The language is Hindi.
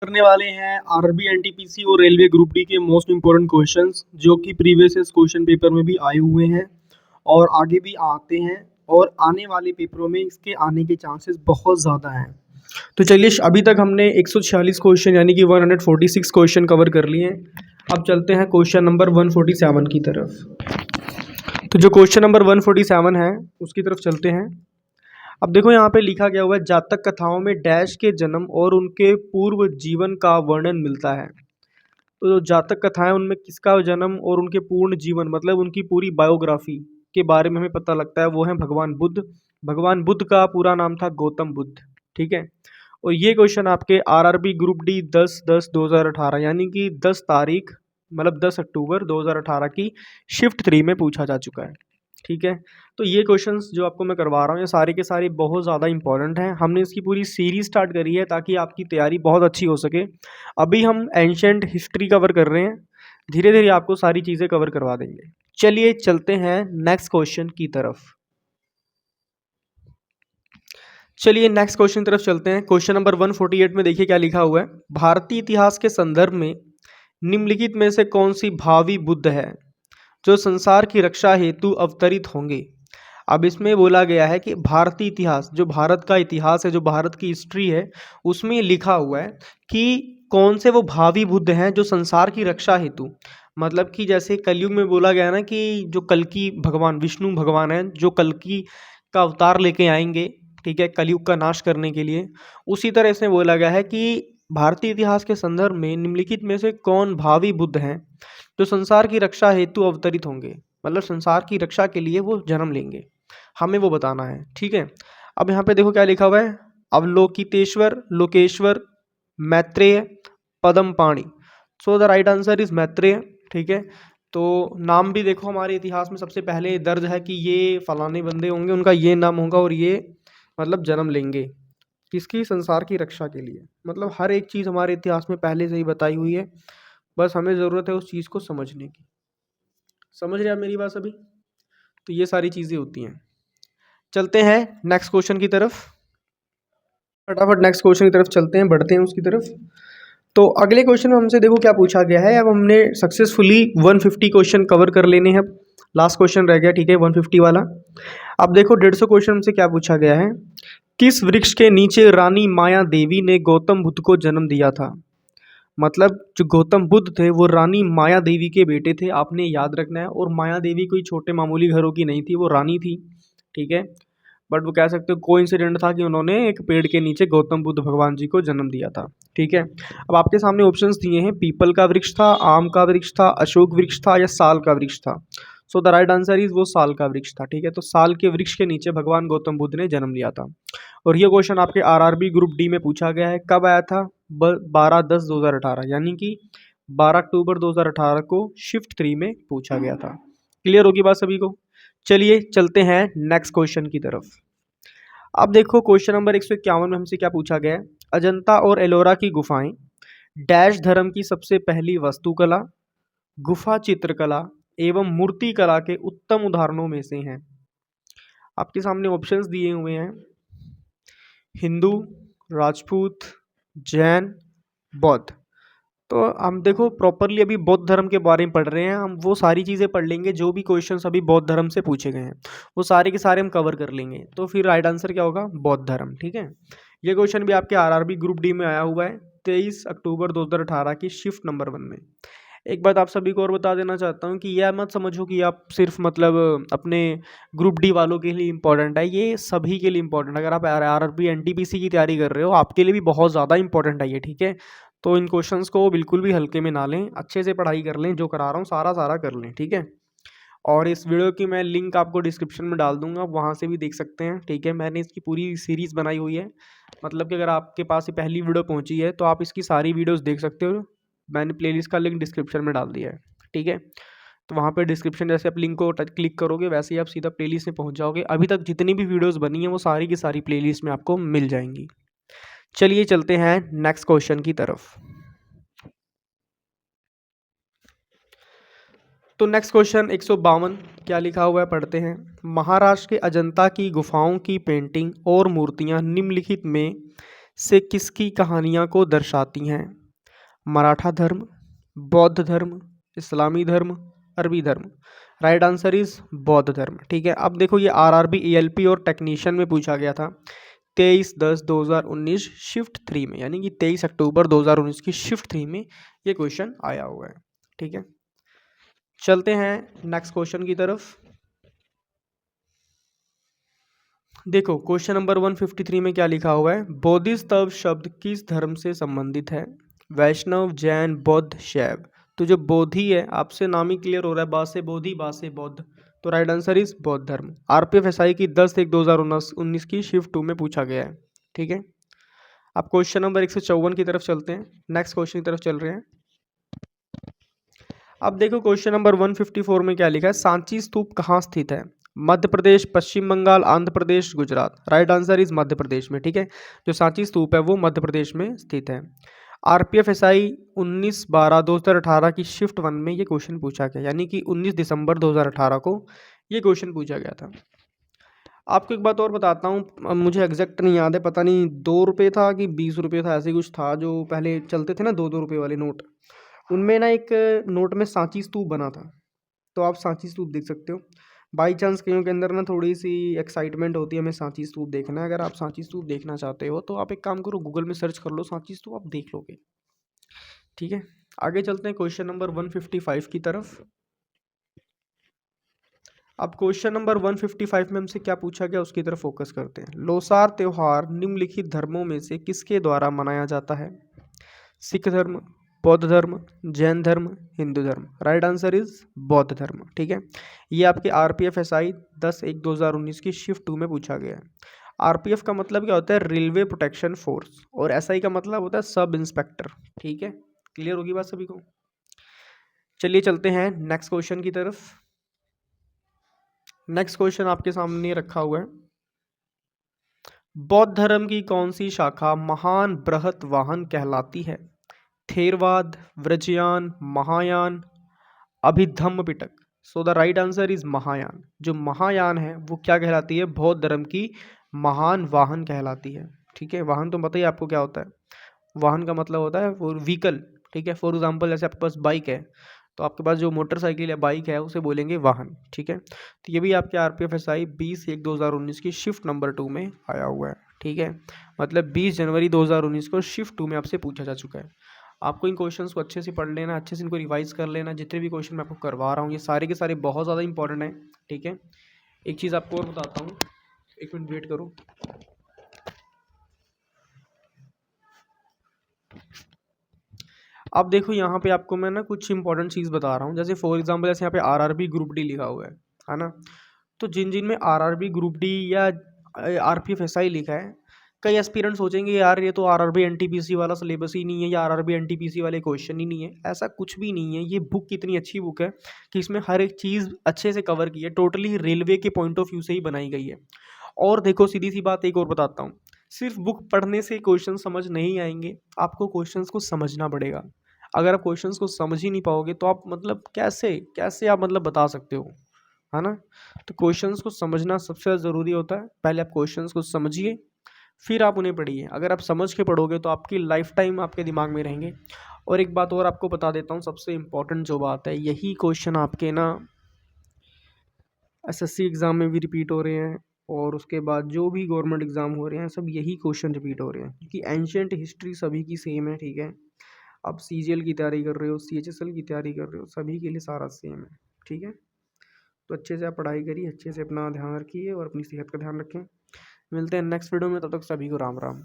करने वाले हैं आरआरबी एनटीपीसी और रेलवे ग्रुप डी के मोस्ट इंपॉर्टेंट क्वेश्चंस जो कि प्रीवियस क्वेश्चन पेपर में भी आए हुए हैं और आगे भी आते हैं और आने वाले पेपरों में इसके आने के चांसेस बहुत ज़्यादा हैं। तो चलिए अभी तक हमने 146 क्वेश्चन यानी कि 146 क्वेश्चन कवर कर लिए हैं। अब चलते हैं क्वेश्चन नंबर 147 की तरफ। तो जो क्वेश्चन नंबर 147 है उसकी तरफ चलते हैं। अब देखो यहाँ पे लिखा गया हुआ है, जातक कथाओं में डैश के जन्म और उनके पूर्व जीवन का वर्णन मिलता है। तो जो जातक कथाएं उनमें किसका जन्म और उनके पूर्ण जीवन मतलब उनकी पूरी बायोग्राफी के बारे में हमें पता लगता है, वो है भगवान बुद्ध। भगवान बुद्ध का पूरा नाम था गौतम बुद्ध। ठीक है। और ये क्वेश्चन आपके आरआरबी ग्रुप डी 10/10/2018 यानी कि 10 तारीख मतलब 10 अक्टूबर 2018 की शिफ्ट 3 में पूछा जा चुका है। ठीक है। तो ये क्वेश्चंस जो आपको मैं करवा रहा हूँ ये सारे के सारे बहुत ज़्यादा इंपॉर्टेंट हैं। हमने इसकी पूरी सीरीज स्टार्ट करी है ताकि आपकी तैयारी बहुत अच्छी हो सके। अभी हम एंशंट हिस्ट्री कवर कर रहे हैं, धीरे धीरे आपको सारी चीज़ें कवर करवा देंगे। चलिए चलते हैं नेक्स्ट क्वेश्चन की तरफ। चलिए नेक्स्ट क्वेश्चन की तरफ चलते हैं। क्वेश्चन नंबर 148 में देखिए क्या लिखा हुआ है। भारतीय इतिहास के संदर्भ में निम्नलिखित में से कौन सी भावी बुद्ध है जो संसार की रक्षा हेतु अवतरित होंगे। अब इसमें बोला गया है कि भारतीय इतिहास, जो भारत का इतिहास है, जो भारत की हिस्ट्री है, उसमें लिखा हुआ है कि कौन से वो भावी बुद्ध हैं जो संसार की रक्षा हेतु, मतलब कि जैसे कलयुग में बोला गया ना कि जो कल की भगवान विष्णु भगवान हैं जो कल की का अवतार लेके आएंगे, ठीक है, कलयुग का नाश करने के लिए। उसी तरह इसमें बोला गया है कि भारतीय इतिहास के संदर्भ में निम्नलिखित में से कौन भावी बुद्ध हैं जो संसार की रक्षा हेतु अवतरित होंगे, मतलब संसार की रक्षा के लिए वो जन्म लेंगे, हमें वो बताना है। ठीक है। अब यहाँ पे देखो क्या लिखा हुआ है। अवलोकितेश्वर, लोकेश्वर, मैत्रेय, पद्मपाणि। सो the right answer is Maitreya. ठीक है। तो नाम भी देखो हमारे इतिहास में सबसे पहले दर्ज है कि ये फलाने बंदे होंगे, उनका ये नाम होगा और ये मतलब जन्म लेंगे किसकी, संसार की रक्षा के लिए। मतलब हर एक चीज़ हमारे इतिहास में पहले से ही बताई हुई है, बस हमें ज़रूरत है उस चीज़ को समझने की। समझ रहे आप मेरी बात अभी? तो ये सारी चीज़ें होती हैं। चलते हैं नेक्स्ट क्वेश्चन की तरफ। फटाफट नेक्स्ट क्वेश्चन की तरफ चलते हैं, बढ़ते हैं उसकी तरफ। तो अगले क्वेश्चन में हमसे देखो क्या पूछा गया है। अब हमने सक्सेसफुली 150 क्वेश्चन कवर कर लेने हैं, लास्ट क्वेश्चन रह गया, ठीक है, 150 वाला। अब देखो 150 क्वेश्चन हमसे क्या पूछा गया है। किस वृक्ष के नीचे रानी माया देवी ने गौतम बुद्ध को जन्म दिया था। मतलब जो गौतम बुद्ध थे वो रानी माया देवी के बेटे थे, आपने याद रखना है। और माया देवी कोई छोटे मामूली घरों की नहीं थी, वो रानी थी। ठीक है। बट वो कह सकते हो कोइंसिडेंट था कि उन्होंने एक पेड़ के नीचे गौतम बुद्ध भगवान जी को जन्म दिया था। ठीक है। अब आपके सामने ऑप्शंस दिए हैं, पीपल का वृक्ष था, आम का वृक्ष था, अशोक वृक्ष था या साल का वृक्ष था। सो द राइट आंसर इज वो साल का वृक्ष था। ठीक है। तो साल के वृक्ष के नीचे भगवान गौतम बुद्ध ने जन्म लिया था। और ये क्वेश्चन आपके आरआरबी ग्रुप डी में पूछा गया है। कब आया था? 12/10/2018 यानी कि 12 अक्टूबर 2018 को शिफ्ट 3 में पूछा गया था। क्लियर होगी बात सभी को? चलिए चलते हैं नेक्स्ट क्वेश्चन की तरफ। अब देखो क्वेश्चन नंबर 151 में हमसे क्या पूछा गया है। अजंता और एलोरा की गुफाएं डैश धर्म की सबसे पहली वास्तुकला, गुफा चित्रकला एवं मूर्ति कला के उत्तम उदाहरणों में से हैं। आपके सामने ऑप्शंस दिए हुए हैं, हिंदू, राजपूत, जैन, बौद्ध। तो हम देखो प्रॉपरली अभी बौद्ध धर्म के बारे में पढ़ रहे हैं, हम वो सारी चीज़ें पढ़ लेंगे जो भी क्वेश्चंस अभी बौद्ध धर्म से पूछे गए हैं वो सारे के सारे हम कवर कर लेंगे। तो फिर राइट आंसर क्या होगा? बौद्ध धर्म। ठीक है। ये क्वेश्चन भी आपके आरआरबी ग्रुप डी में आया हुआ है 23 अक्टूबर 2018 की शिफ्ट नंबर 1 में। एक बात आप सभी को और बता देना चाहता हूँ कि यह मत समझो कि आप सिर्फ मतलब अपने ग्रुप डी वालों के लिए इंपॉर्टेंट है, ये सभी के लिए इंपॉर्टेंट है। अगर आप आरआरबी एनटीपीसी की तैयारी कर रहे हो आपके लिए भी बहुत ज़्यादा इंपॉर्टेंट है ये। ठीक है। तो इन क्वेश्चंस को बिल्कुल भी हल्के में ना लें, अच्छे से पढ़ाई कर लें, जो करा रहा हूँ सारा सारा कर लें। ठीक है। और इस वीडियो की मैं लिंक आपको डिस्क्रिप्शन में डाल दूंगा, वहाँ से भी देख सकते हैं। ठीक है। मैंने इसकी पूरी सीरीज़ बनाई हुई है, मतलब कि अगर आपके पास ये पहली वीडियो पहुँची है तो आप इसकी सारी वीडियोज़ देख सकते हो। मैंने प्लेलिस्ट का लिंक डिस्क्रिप्शन में डाल दिया है। ठीक है। तो वहाँ पे डिस्क्रिप्शन जैसे आप लिंक को क्लिक करोगे वैसे ही आप सीधा प्लेलिस्ट में पहुँच जाओगे। अभी तक जितनी भी वीडियोज़ बनी हैं वो सारी की सारी प्लेलिस्ट में आपको मिल जाएंगी। चलिए चलते हैं नेक्स्ट क्वेश्चन की तरफ। तो नेक्स्ट क्वेश्चन 152 क्या लिखा हुआ है पढ़ते हैं। महाराष्ट्र के अजंता की गुफाओं की पेंटिंग और मूर्तियां निम्नलिखित में से किसकी कहानियाँ को दर्शाती हैं? मराठा धर्म, बौद्ध धर्म, इस्लामी धर्म, अरबी धर्म। राइट आंसर इज बौद्ध धर्म। ठीक है, अब देखो ये आरआरबी, एएलपी और टेक्नीशियन में पूछा गया था 23/10/2019 शिफ्ट 3 में, यानी कि 23 अक्टूबर 2019 की शिफ्ट 3 में ये क्वेश्चन आया हुआ है। ठीक है, चलते हैं नेक्स्ट क्वेश्चन की तरफ। देखो क्वेश्चन नंबर 153 में क्या लिखा हुआ है? बोधिसत्व शब्द किस धर्म से संबंधित है? वैष्णव, जैन, बौद्ध, शैव। तो जो बोधि है, आपसे नाम ही क्लियर हो रहा है, बा से बोधि, बा से बौद्ध, तो राइट आंसर इज बौद्ध धर्म। आरपीएफएसआई की 10/1/2019 की शिफ्ट 2 में पूछा गया है। ठीक है, अब क्वेश्चन नंबर 154 की तरफ चलते हैं, नेक्स्ट क्वेश्चन की तरफ चल रहे हैं। अब देखो क्वेश्चन नंबर 154 में क्या लिखा है? सांची स्तूप कहाँ स्थित है? मध्य प्रदेश, पश्चिम Bengal, Andhra Pradesh, Gujarat. Right answer is Madhya Pradesh में। ठीक है, जो सांची स्तूप है वो मध्य प्रदेश में स्थित है। आरपीएफएसआई 19/12/2018 की शिफ्ट 1 में ये क्वेश्चन पूछा गया, यानी कि 19 दिसंबर 2018 को ये क्वेश्चन पूछा गया था। आपको एक बात और बताता हूँ, मुझे एग्जैक्ट नहीं याद है, पता नहीं 2 रुपये था कि 20 रुपये था, ऐसे कुछ था। जो पहले चलते थे ना 2-2 रुपये वाले नोट, उनमें ना एक नोट में सांची स्तूप बना था, तो आप सांची स्तूप देख सकते हो। बाई चांस कईयों के अंदर ना थोड़ी सी एक्साइटमेंट होती है, हमें सांची स्तूप देखना है। अगर आप सांची स्तूप देखना चाहते हो तो आप एक काम करो, गूगल में सर्च कर लो सांची स्तूप, आप देख लोगे। ठीक है, आगे चलते हैं क्वेश्चन नंबर 155 की तरफ। अब क्वेश्चन नंबर 155 में हमसे क्या पूछा गया उसकी तरफ फोकस करते हैं। लोसार त्योहार निम्नलिखित धर्मों में से किसके द्वारा मनाया जाता है? सिख धर्म, बौद्ध धर्म, जैन धर्म, हिंदू धर्म। राइट आंसर इज बौद्ध धर्म। ठीक है, ये आपके आरपीएफ एसआई 10/1/2019 की शिफ्ट 2 में पूछा गया है। आरपीएफ का मतलब क्या होता है? रेलवे प्रोटेक्शन फोर्स, और एसआई का मतलब होता है सब इंस्पेक्टर। ठीक है, क्लियर होगी बात सभी को? चलिए चलते हैं नेक्स्ट क्वेश्चन की तरफ। नेक्स्ट क्वेश्चन आपके सामने रखा हुआ है। बौद्ध धर्म की कौन सी शाखा महान बृहत वाहन कहलाती है? थेरवाद, व्रजयान, Mahayana, Abhidhamma Pitaka. So the right answer is Mahayana. जो महायान है वो क्या कहलाती है? बौद्ध धर्म की महान वाहन कहलाती है। ठीक है, वाहन तो बताइए आपको क्या होता है? वाहन का मतलब होता है वो व्हीकल। ठीक है, फॉर एग्जाम्पल जैसे आपके पास बाइक है, तो आपके पास जो मोटरसाइकिल या बाइक है उसे बोलेंगे वाहन। ठीक है, तो ये भी आपके आरपीएफएसआई 20/1/2019 की शिफ्ट नंबर 2 में आया हुआ है। ठीक है, मतलब 20 जनवरी 2019 को शिफ्ट 2 में आपसे पूछा जा चुका है। आपको इन क्वेश्चंस को अच्छे से पढ़ लेना, अच्छे से इनको रिवाइज कर लेना। जितने भी क्वेश्चन मैं आपको करवा रहा हूँ ये सारे के सारे बहुत ज़्यादा इंपॉर्टेंट हैं। ठीक है, एक चीज़ आपको और बताता हूँ, एक मिनट वेट करो। अब देखो यहाँ पे आपको मैं ना कुछ इंपॉर्टेंट चीज़ बता रहा हूँ। जैसे फॉर एग्जांपल जैसे यहाँ पे आरआरबी ग्रुप डी लिखा हुआ है ना? तो जिन जिन में आरआरबी ग्रुप डी या आरपीएफ एसआई लिखा है, कई एस्पिरेंट सोचेंगे यार ये तो आरआरबी एनटीपीसी वाला सिलेबस ही नहीं है, या आरआरबी एनटीपीसी वाले क्वेश्चन ही नहीं है। ऐसा कुछ भी नहीं है। ये बुक कितनी अच्छी बुक है कि इसमें हर एक चीज़ अच्छे से कवर की है, टोटली रेलवे के पॉइंट ऑफ व्यू से ही बनाई गई है। और देखो सीधी सी बात एक और बताता हूँ, सिर्फ बुक पढ़ने से क्वेश्चन समझ नहीं आएंगे, आपको क्वेश्चंस को समझना पड़ेगा। अगर आप क्वेश्चंस को समझ ही नहीं पाओगे तो आप मतलब कैसे कैसे आप मतलब बता सकते हो, है ना? तो क्वेश्चंस को समझना सबसे ज़्यादा ज़रूरी होता है। पहले आप क्वेश्चंस को समझिए, फिर आप उन्हें पढ़िए। अगर आप समझ के पढ़ोगे तो आपकी लाइफ टाइम आपके दिमाग में रहेंगे। और एक बात और आपको बता देता हूँ, सबसे इम्पोर्टेंट जो बात है, यही क्वेश्चन आपके ना एसएससी एग्ज़ाम में भी रिपीट हो रहे हैं, और उसके बाद जो भी गवर्नमेंट एग्ज़ाम हो रहे हैं सब यही क्वेश्चन रिपीट हो रहे हैं, क्योंकि एंशियंट हिस्ट्री सभी की सेम है। ठीक है, आप सीजीएल की तैयारी कर रहे हो, सीएचएसएल की तैयारी कर रहे हो, सभी के लिए सारा सेम है। ठीक है, तो अच्छे से आप पढ़ाई करिए, अच्छे से अपना ध्यान रखिए और अपनी सेहत का ध्यान रखें। मिलते हैं नेक्स्ट वीडियो में, तब तक सभी को राम राम।